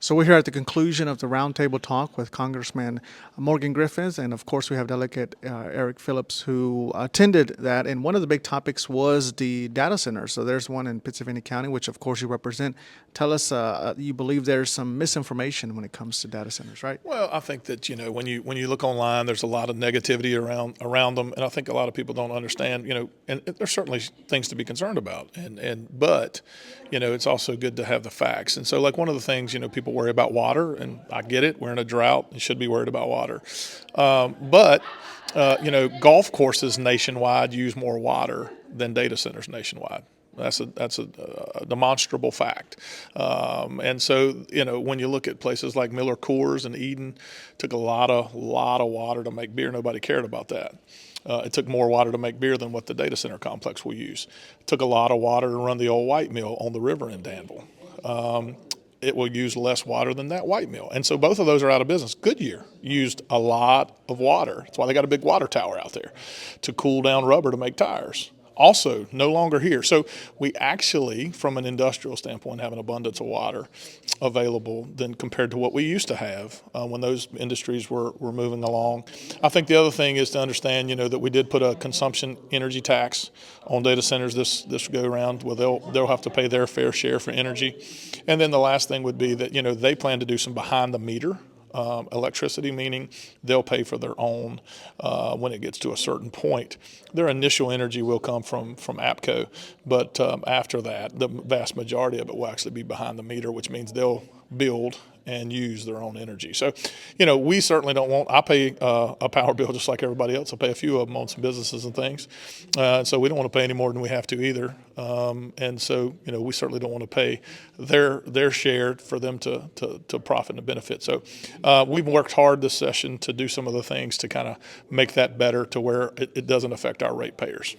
So we're here at the conclusion of the roundtable talk with Congressman Morgan Griffiths, and of course we have Delegate Eric Phillips who attended that. And one of the big topics was the data centers. So there's one in Pittsylvania County, which of course you represent. Tell us, you believe there's some misinformation when it comes to data centers, right? Well, I think that when you look online, there's a lot of negativity around them, and I think a lot of people don't understand. And there's certainly things to be concerned about, but it's also good to have the facts. And so, like one of the things, people worry about water, and I get it. We're in a drought and should be worried about water, but golf courses nationwide use more water than data centers nationwide. That's a demonstrable fact. And so, when you look at places like Miller Coors and Eden, took a lot of water to make beer. Nobody cared about that. It took more water to make beer than what the data center complex will use. It took a lot of water to run the old white mill on the river in Danville. It will use less water than that white mill. And so both of those are out of business. Goodyear used a lot of water. That's why they got a big water tower out there to cool down rubber to make tires. Also no longer here. So we actually, from an industrial standpoint, have an abundance of water available than compared to what we used to have when those industries were moving along. I think the other thing is to understand, that we did put a consumption energy tax on data centers this go around. Well, they'll have to pay their fair share for energy. And then the last thing would be that, they plan to do some behind the meter electricity, meaning they'll pay for their own when it gets to a certain point. Their initial energy will come from APCO, but after that, the vast majority of it will actually be behind the meter, which means they'll build and use their own energy. So, we certainly don't want, I pay a power bill just like everybody else. I pay a few of them on some businesses and things. So we don't want to pay any more than we have to either. And so, we certainly don't want to pay their share for them to profit and benefit. So we've worked hard this session to do some of the things to kind of make that better to where it doesn't affect our ratepayers.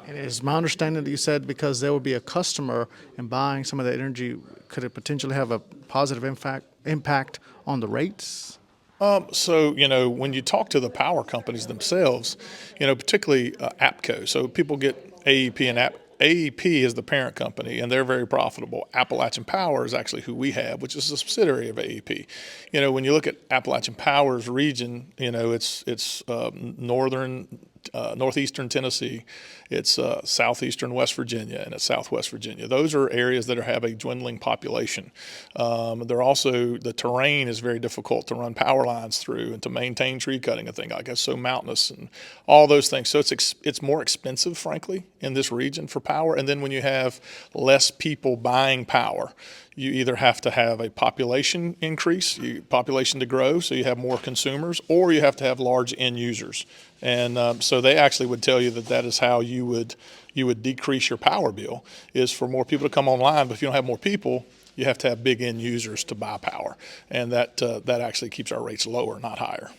And it is my understanding that you said because there will be a customer and buying some of the energy, could it potentially have a positive impact on the rates? So, when you talk to the power companies themselves, particularly APCO, so people get AEP and AEP is the parent company, and they're very profitable. Appalachian Power is actually who we have, which is a subsidiary of AEP. When you look at Appalachian Power's region, it's northeastern Tennessee, it's southeastern West Virginia, and it's southwest Virginia. Those are areas that have a dwindling population. They're also, the terrain is very difficult to run power lines through and to maintain tree cutting and things like that. So mountainous and all those things. So it's more expensive, frankly, in this region for power. And then when you have less people buying power, you either have to have a population increase, population to grow, so you have more consumers, or you have to have large end users. And so they actually would tell you that is how you would decrease your power bill, is for more people to come online. But if you don't have more people, you have to have big end users to buy power, and that actually keeps our rates lower, not higher.